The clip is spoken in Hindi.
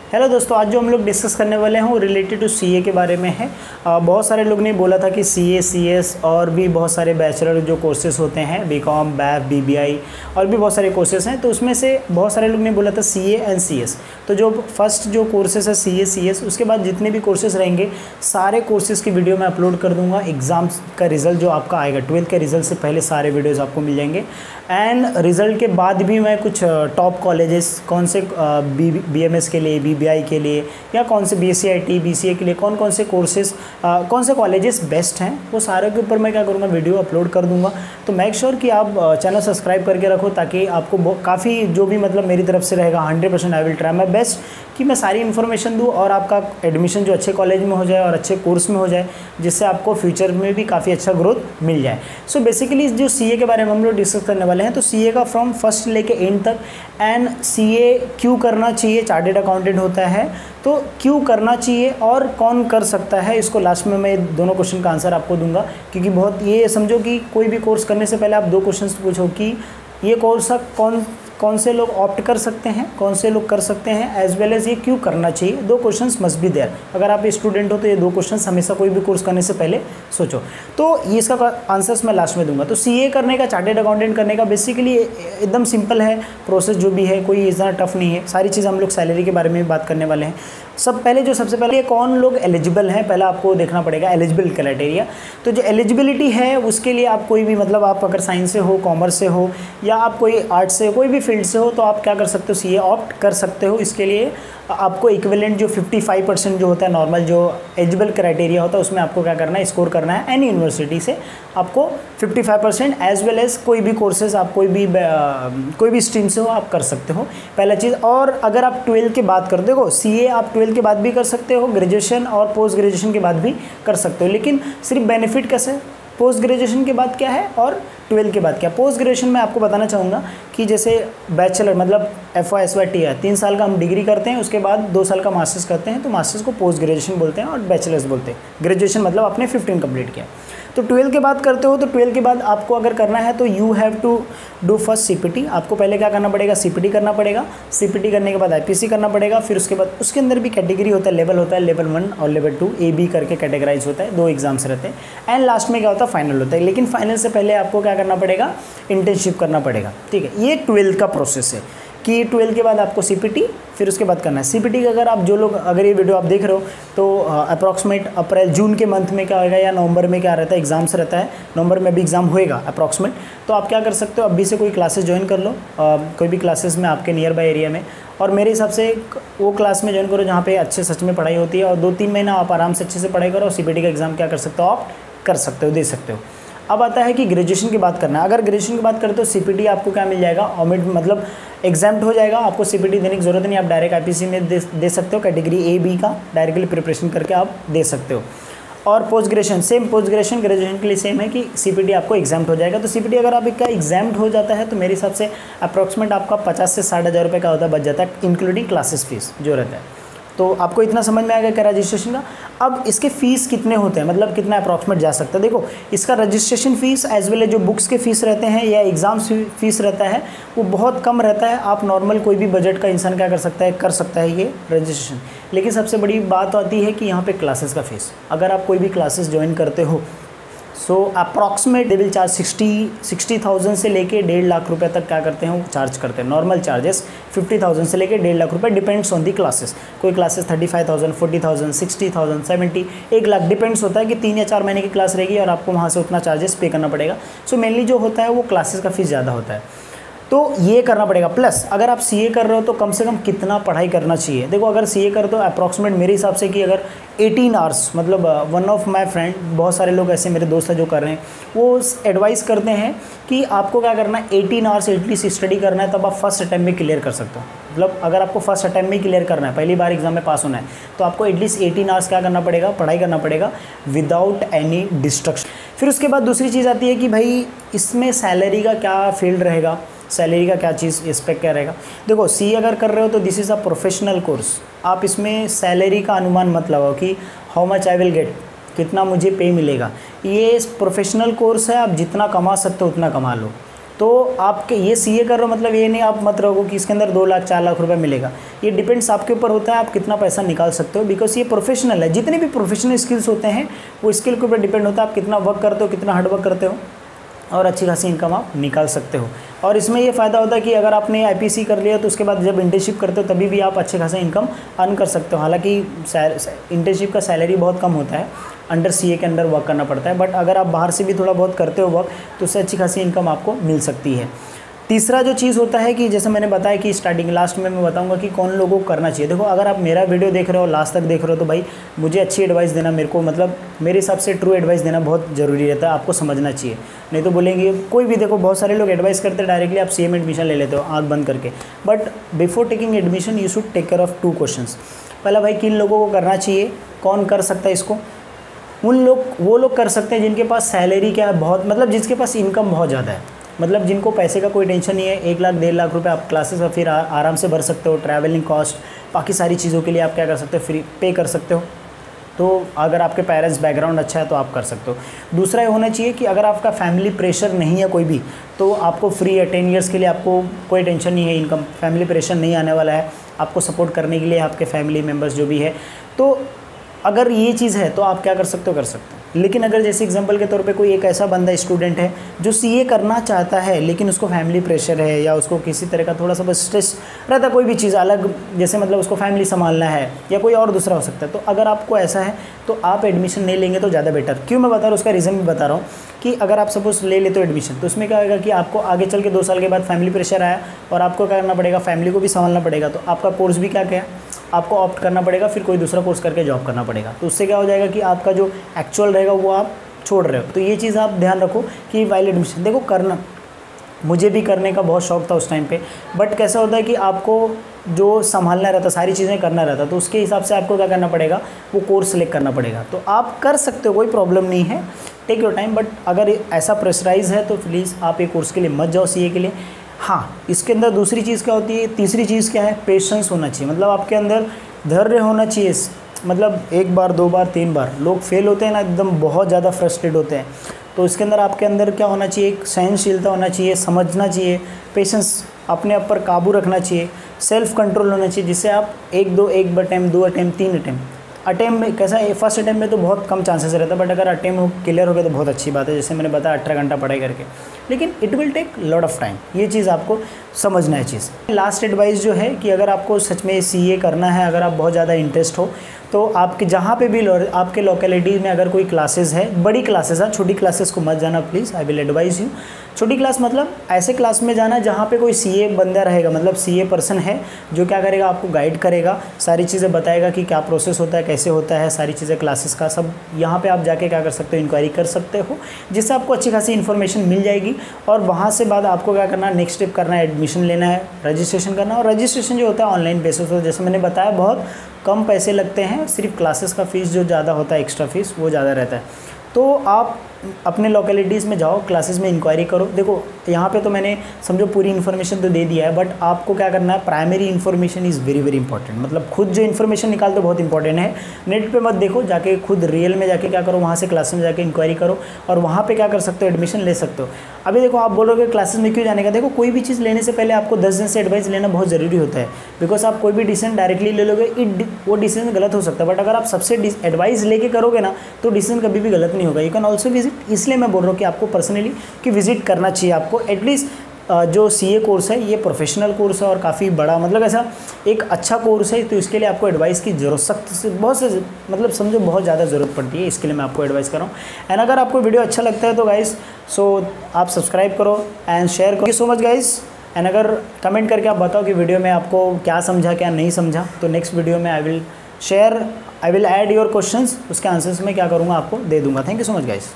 हेलो दोस्तों, आज जो हम लोग डिस्कस करने वाले हैं वो रिलेटेड टू सीए के बारे में है। बहुत सारे लोग ने बोला था कि सीए, सीएस और भी बहुत सारे बैचलर जो कोर्सेज होते हैं, बीकॉम, बैफ, बीबीआई और भी बहुत सारे कोर्सेज हैं, तो उसमें से बहुत सारे लोग ने बोला था सीए एंड सीएस। तो जो फर्स्ट जो कोर्सेज है सीए, सीएस, उसके बाद जितने भी कोर्सेज रहेंगे सारे कोर्सेज़ की वीडियो मैं अपलोड कर दूँगा। एग्ज़ाम्स का रिज़ल्ट जो आपका आएगा 12th के रिज़ल्ट से पहले सारे वीडियोज़ आपको मिल जाएंगे। एंड रिज़ल्ट के बाद भी मैं कुछ टॉप कॉलेजेस कौन से बीएमएस के लिए, बीबीआई के लिए या कौन से बीएससी बीसीए के लिए कौन कौन से कोर्सेज, कौन से कॉलेजेस बेस्ट हैं, वो सारे के ऊपर मैं क्या करूँगा, वीडियो अपलोड कर दूँगा। तो मेक श्योर कि आप चैनल सब्सक्राइब करके रखो ताकि आपको काफ़ी जो भी मतलब मेरी तरफ से रहेगा 100% I will try my best कि मैं सारी इन्फॉर्मेशन दूँ और आपका एडमिशन जो अच्छे कॉलेज में हो जाए और अच्छे कोर्स में हो जाए, जिससे आपको फ्यूचर में भी काफ़ी अच्छा ग्रोथ मिल जाए। सो बेसिकली जो सीए के बारे में हम लोग डिस्कस करने वाले हैं, तो सीए का फ्रॉम फर्स्ट लेके एंड तक, एंड सीए क्यों करना चाहिए, चार्टेड अकाउंटेंट होता है तो क्यों करना चाहिए और कौन कर सकता है, इसको लास्ट में मैं दोनों क्वेश्चन का आंसर आपको दूंगा। क्योंकि बहुत ये समझो कि कोई भी कोर्स करने से पहले आप दो क्वेश्चन पूछो कि ये कोर्स कौन से लोग ऑप्ट कर सकते हैं, कौन से लोग कर सकते हैं, एज वेल एज ये क्यों करना चाहिए। दो क्वेश्चंस मस्ट बी देयर। अगर आप स्टूडेंट हो तो ये दो क्वेश्चंस हमेशा कोई भी कोर्स करने से पहले सोचो। तो ये इसका आंसर्स मैं लास्ट में दूंगा। तो सीए करने का, चार्टेड अकाउंटेंट करने का बेसिकली एकदम सिंपल है प्रोसेस, जो भी है कोई इतना टफ नहीं है। सारी चीज़ हम लोग सैलरी के बारे में भी बात करने वाले हैं। सबसे पहले कौन लोग एलिजिबल हैं, पहले आपको देखना पड़ेगा एलिजिबल क्राइटेरिया। तो जो एलिजिबिलिटी है उसके लिए आप कोई भी मतलब आप अगर साइंस से हो, कॉमर्स से हो या आप कोई आर्ट्स से, कोई भी फील्ड से हो, तो आप क्या कर सकते हो, सीए ऑप्ट कर सकते हो। इसके लिए आपको इक्विवेलेंट जो 55% जो होता है नॉर्मल जो एलिजिबल क्राइटेरिया होता है, उसमें आपको क्या करना है, स्कोर करना है। एनी यूनिवर्सिटी से आपको 55% एज वेल एज कोई भी कोर्सेज आप कोई भी स्ट्रीम से हो आप कर सकते हो, पहला चीज़। और अगर आप 12 के बाद कर, देखो सीए आप 12 के बाद भी कर सकते हो, ग्रेजुएशन और पोस्ट ग्रेजुएशन के बाद भी कर सकते हो, लेकिन सिर्फ बेनिफिट कैसे, पोस्ट ग्रेजुएशन के बाद क्या है और 12 के बाद क्या। पोस्ट ग्रेजुएशन में आपको बताना चाहूँगा कि जैसे बैचलर मतलब FY/SY है, 3 साल का हम डिग्री करते हैं, उसके बाद 2 साल का मास्टर्स करते हैं, तो मास्टर्स को पोस्ट ग्रेजुएशन बोलते हैं और बैचलर्स बोलते हैं। ग्रेजुएशन मतलब आपने 15 कंप्लीट किया। तो 12 के बाद करते हो, तो 12 के बाद आपको अगर करना है तो you have to do first CPT. आपको पहले क्या करना पड़ेगा, सीपीटी करना पड़ेगा। सीपीटी करने के बाद आईपीसी करना पड़ेगा। फिर उसके बाद उसके अंदर भी कैटेगरी होता है, लेवल होता है, लेवल 1 और लेवल 2 AB करके कैटेगराइज होता है, 2 एग्जाम्स रहते हैं। एंड लास्ट में क्या होता है, फाइनल होता है। लेकिन फाइनल से पहले आपको क्या करना पड़ेगा, इंटर्नशिप करना पड़ेगा। ठीक है, ये 12 का प्रोसेस है कि 12 के बाद आपको सीपीटी, फिर उसके बाद करना है सीपीटी का। अगर आप जो लोग अगर ये वीडियो आप देख रहे हो तो अप्रॉक्सीमेट अप्रैल जून के मंथ में क्या होगा या नवंबर में क्या रहता है, एग्जाम्स रहता है। नवंबर में भी एग्जाम होएगा अप्रॉक्सीमेट। तो आप क्या कर सकते हो, अभी से कोई क्लासेस ज्वाइन कर लो, कोई भी क्लासेस में आपके नियर बाय एरिया में, और मेरे हिसाब से वो क्लास में ज्वाइन करो जहाँ पे अच्छे सच में पढ़ाई होती है, और 2-3 महीना आप आराम से अच्छे से पढ़ाई करो और सीपीटी का एग्जाम क्या कर सकते हो, ऑप्ट कर सकते हो, दे सकते हो। अब आता है कि ग्रेजुएशन की बात करना है। अगर ग्रेजुएशन की बात करें तो सीपीटी आपको क्या मिल जाएगा, ओमिट मतलब एग्जाम्प्ट हो जाएगा, आपको सीपीटी देने की जरूरत नहीं, आप डायरेक्ट आईपीसी में दे सकते हो। कैटेगरी AB का डायरेक्टली प्रिपरेशन करके आप दे सकते हो। और post graduation same, post graduation graduation के लिए सेम है कि सीपीटी आपको एग्जाम्प्ट हो जाएगा। तो सीपीटी अगर आप इसका एग्जाम्प्ट हो जाता है तो मेरे हिसाब से अप्रॉक्सीमेट आपका 50 से 60 हज़ार रुपये का होता है, बच जाता है, इंक्लूडिंग क्लासेस फीस जो रहता है। तो आपको इतना समझ में आएगा क्या रजिस्ट्रेशन का। अब इसके फ़ीस कितने होते हैं, मतलब कितना अप्रॉक्सीमेट जा सकता है। देखो इसका रजिस्ट्रेशन फ़ीस एज वेल जो बुक्स के फ़ीस रहते हैं या एग्ज़ाम फ़ीस रहता है वो बहुत कम रहता है। आप नॉर्मल कोई भी बजट का इंसान क्या कर सकता है ये रजिस्ट्रेशन। लेकिन सबसे बड़ी बात आती है कि यहाँ पे क्लासेस का फ़ीस। अगर आप कोई भी क्लासेस ज्वाइन करते हो सो अप्रॉक्सीमेट दे विल चार्ज 60,000 से लेके 1.5 लाख रुपए तक क्या करते हैं वो चार्ज करते हैं। नॉर्मल चार्जेस 50,000 से लेके 1.5 लाख रुपए, डिपेंड्स ऑन दी क्लासेस। कोई क्लासेस 35,000, 40,000, 60,000, 70, 1 लाख, डिपेंड्स होता है कि 3 या 4 महीने की क्लास रहेगी और आपको वहाँ से उतना चार्जेस पे करना पड़ेगा। सो मेनली जो होता है वो क्लासेस का फीस ज़्यादा होता है, तो ये करना पड़ेगा। प्लस अगर आप सीए कर रहे हो तो कम से कम कितना पढ़ाई करना चाहिए। देखो अगर सीए कर तो अप्रॉक्सीमेट मेरे हिसाब से कि अगर 18 आवर्स, मतलब वन ऑफ माय फ्रेंड, बहुत सारे लोग ऐसे मेरे दोस्त हैं जो कर रहे हैं, वो एडवाइस करते हैं कि आपको क्या करना है, 18 आवर्स एटलीस्ट स्टडी करना है, तब आप फर्स्ट अटैम्प्ट में क्लियर कर सकते हो। मतलब अगर आपको फर्स्ट अटैम्प्ट में क्लियर करना है, पहली बार एग्जाम में पास होना है, तो आपको एटलीस्ट 18 आवर्स क्या करना पड़ेगा, पढ़ाई करना पड़ेगा विदाउट एनी डिस्ट्रक्शन। फिर उसके बाद दूसरी चीज़ आती है कि भाई इसमें सैलरी का क्या फील्ड रहेगा, सैलरी का क्या चीज़, इस पर क्या रहेगा। देखो सी अगर कर रहे हो तो this is a professional course. आप इसमें सैलरी का अनुमान मत लगाओ कि how much I will get, कितना मुझे पे मिलेगा। ये प्रोफेशनल कोर्स है, आप जितना कमा सकते हो उतना कमा लो। तो आपके ये सीए कर रहे हो मतलब ये नहीं आप मत रहो कि इसके अंदर 2 लाख 4 लाख रुपए मिलेगा। ये डिपेंड्स आपके ऊपर होता है आप कितना पैसा निकाल सकते हो, बिकॉज ये प्रोफेशनल है। जितने भी प्रोफेशनल स्किल्स होते हैं वो स्किल के ऊपर डिपेंड होता है आप कितना वर्क करते हो, कितना हार्ड वर्क करते हो, और अच्छी खासी इनकम आप निकाल सकते हो। और इसमें ये फ़ायदा होता है कि अगर आपने आईपीसी कर लिया तो उसके बाद जब इंटर्नशिप करते हो तभी भी आप अच्छे खासा इनकम अर्न कर सकते हो। हालांकि इंटर्नशिप का सैलरी बहुत कम होता है, अंडर सीए के अंडर वर्क करना पड़ता है, बट अगर आप बाहर से भी थोड़ा बहुत करते हो वर्क तो उससे अच्छी खासी इनकम आपको मिल सकती है। तीसरा जो चीज़ होता है कि जैसे मैंने बताया कि स्टार्टिंग लास्ट में मैं बताऊंगा कि कौन लोगों को करना चाहिए। देखो अगर आप मेरा वीडियो देख रहे हो लास्ट तक देख रहे हो तो भाई मुझे अच्छी एडवाइस देना, मेरे को मतलब मेरे हिसाब से ट्रू एडवाइस देना बहुत ज़रूरी रहता है, आपको समझना चाहिए। नहीं तो बोलेंगे कोई भी, देखो बहुत सारे लोग एडवाइस करते हैं डायरेक्टली आप सीए में एडमिशन ले लेते हो आँख बंद करके, but before taking admission you should take care of 2 questions. पहला भाई किन लोगों को करना चाहिए, कौन कर सकता है इसको। वो लोग कर सकते हैं जिनके पास सैलरी क्या है बहुत, मतलब जिसके पास इनकम बहुत ज़्यादा है, मतलब जिनको पैसे का कोई टेंशन नहीं है। 1 लाख 1.5 लाख रुपए आप क्लासेस का फिर आराम से भर सकते हो, ट्रैवलिंग कॉस्ट बाकी सारी चीज़ों के लिए आप क्या कर सकते हो, फ्री पे कर सकते हो। तो अगर आपके पेरेंट्स बैकग्राउंड अच्छा है तो आप कर सकते हो। दूसरा ये होना चाहिए कि अगर आपका फैमिली प्रेशर नहीं है कोई भी तो आपको फ्री है 10 ईयर्स के लिए, आपको कोई टेंशन नहीं है, इनकम फैमिली प्रेशर नहीं आने वाला है, आपको सपोर्ट करने के लिए आपके फैमिली मेम्बर्स जो भी है। तो अगर ये चीज़ है तो आप क्या कर सकते हो, कर सकते हो। लेकिन अगर जैसे एग्जांपल के तौर पे कोई एक ऐसा बंदा स्टूडेंट है जो सीए करना चाहता है लेकिन उसको फैमिली प्रेशर है या उसको किसी तरह का थोड़ा सा बस स्ट्रेस रहता है, कोई भी चीज़ अलग, जैसे मतलब उसको फैमिली संभालना है या कोई और दूसरा हो सकता है, तो अगर आपको ऐसा है तो आप एडमिशन नहीं लेंगे तो ज़्यादा बेटर। क्यों मैं बता रहा हूँ, उसका रीज़न भी बता रहा हूँ कि अगर आप सपोज ले लेते हो एडमिशन तो उसमें क्या होगा कि आपको आगे चल के 2 साल के बाद फैमिली प्रेशर आया और आपको क्या करना पड़ेगा, फैमिली को भी संभालना पड़ेगा, तो आपका कोर्स भी क्या क्या आपको ऑप्ट करना पड़ेगा, फिर कोई दूसरा कोर्स करके जॉब करना पड़ेगा। तो उससे क्या हो जाएगा कि आपका जो एक्चुअल रहेगा वो आप छोड़ रहे हो। तो ये चीज़ आप ध्यान रखो कि वाइल एडमिशन देखो करना, मुझे भी करने का बहुत शौक था उस टाइम पे, बट कैसा होता है कि आपको जो संभालना रहता, सारी चीज़ें करना रहता, तो उसके हिसाब से आपको क्या करना पड़ेगा, वो कोर्स सेलेक्ट करना पड़ेगा। तो आप कर सकते हो, कोई प्रॉब्लम नहीं है, टेक योर टाइम। बट अगर ऐसा प्रेशराइज है तो प्लीज़ आप ये कोर्स के लिए मत जाओ सीए के लिए। हाँ, इसके अंदर दूसरी चीज़ क्या होती है, तीसरी चीज़ क्या है, पेशेंस होना चाहिए, मतलब आपके अंदर धैर्य होना चाहिए। मतलब 1 बार 2 बार 3 बार लोग फेल होते हैं ना, एकदम बहुत ज़्यादा फ्रस्ट्रेट होते हैं, तो इसके अंदर आपके अंदर क्या होना चाहिए, एक सहनशीलता होना चाहिए, समझना चाहिए, पेशेंस, अपने आप पर काबू रखना चाहिए, सेल्फ कंट्रोल होना चाहिए, जिससे आप 1 अटैम्प्ट 2 अटैम्प्ट 3 अटैम्प्ट में कैसा है, फर्स्ट अटैम्प्ट में तो बहुत कम चांसेस रहता है, बट अगर अटैम्प्ट क्लियर हो गया तो बहुत अच्छी बात है। जैसे मैंने बताया 18 घंटा पढ़ाई करके, लेकिन it will take lot of time, ये चीज़ आपको समझना है चीज़। लास्ट एडवाइस जो है कि अगर आपको सच में सीए करना है, अगर आप बहुत ज़्यादा इंटरेस्ट हो तो आपके जहाँ पे भी आपके लोकेलिटी में अगर कोई क्लासेस है, बड़ी क्लासेस है, छोटी क्लासेस को मत जाना please, I will advise you. छोटी क्लास मतलब ऐसे क्लास में जाना जहाँ पे कोई सीए बंदा रहेगा, मतलब सीए पर्सन है जो क्या करेगा, आपको गाइड करेगा, सारी चीज़ें बताएगा कि क्या प्रोसेस होता है, कैसे होता है, सारी चीज़ें क्लासेस का सब यहाँ पे आप जाके क्या कर सकते हो, इंक्वायरी कर सकते हो, जिससे आपको अच्छी खासी इन्फॉर्मेशन मिल जाएगी। और वहाँ से बाद आपको क्या करना है, नेक्स्ट स्टेप करना है, एडमिशन लेना है, रजिस्ट्रेशन करना है। और रजिस्ट्रेशन जो होता है ऑनलाइन बेसिस पर, जैसे मैंने बताया बहुत कम पैसे लगते हैं, सिर्फ क्लासेस का फ़ीस जो ज़्यादा होता है, एक्स्ट्रा फीस वो ज़्यादा रहता है। तो आप अपने लोकेलिटीज़ में जाओ, क्लासेस में इंक्वायरी करो। देखो यहाँ पे तो मैंने समझो पूरी इन्फॉर्मेशन तो दे दिया है, बट आपको क्या करना है, primary information is very very important, मतलब खुद जो इन्फॉर्मेशन निकालते बहुत इंपॉर्टेंट है। नेट पे मत देखो, जाके खुद रियल में जाके क्या करो, वहाँ से क्लासेस में जाके इंक्वायरी करो और वहाँ पे क्या कर सकते हो, एडमिशन ले सकते हो। अभी देखो आप बोलोगे क्लासेस में क्यों जाने का, देखो कोई भी चीज़ लेने से पहले आपको 10 दिन से एडवाइस लेना बहुत ज़रूरी होता है, बिकॉज आप कोई भी डिसीजन डायरेक्टली ले लोगे वो डिसीजन गलत हो सकता है, बट अगर आप सबसे एडवाइस लेके करोगे ना तो डिसीजन कभी भी गलत नहीं होगा। यू कैन ऑल्सो विजिट, इसलिए मैं बोल रहा हूँ कि आपको पर्सनली कि विजिट करना चाहिए आपको। एटलीस्ट जो सीए कोर्स है ये प्रोफेशनल कोर्स है और काफ़ी बड़ा, मतलब ऐसा एक अच्छा कोर्स है, तो इसके लिए आपको एडवाइस की जरूरत सख्त से बहुत से मतलब समझो बहुत ज़्यादा ज़रूरत पड़ती है, इसके लिए मैं आपको एडवाइस कर रहा हूँ। एंड अगर आपको वीडियो अच्छा लगता है तो गाइस आप सब्सक्राइब करो एंड शेयर करो। Thank you so much guys. And अगर कमेंट करके आप बताओ कि वीडियो में आपको क्या समझा क्या नहीं समझा, तो नेक्स्ट वीडियो में I will add your questions, उसके आंसर्स में क्या करूँगा आपको दे दूँगा। Thank you so much guys.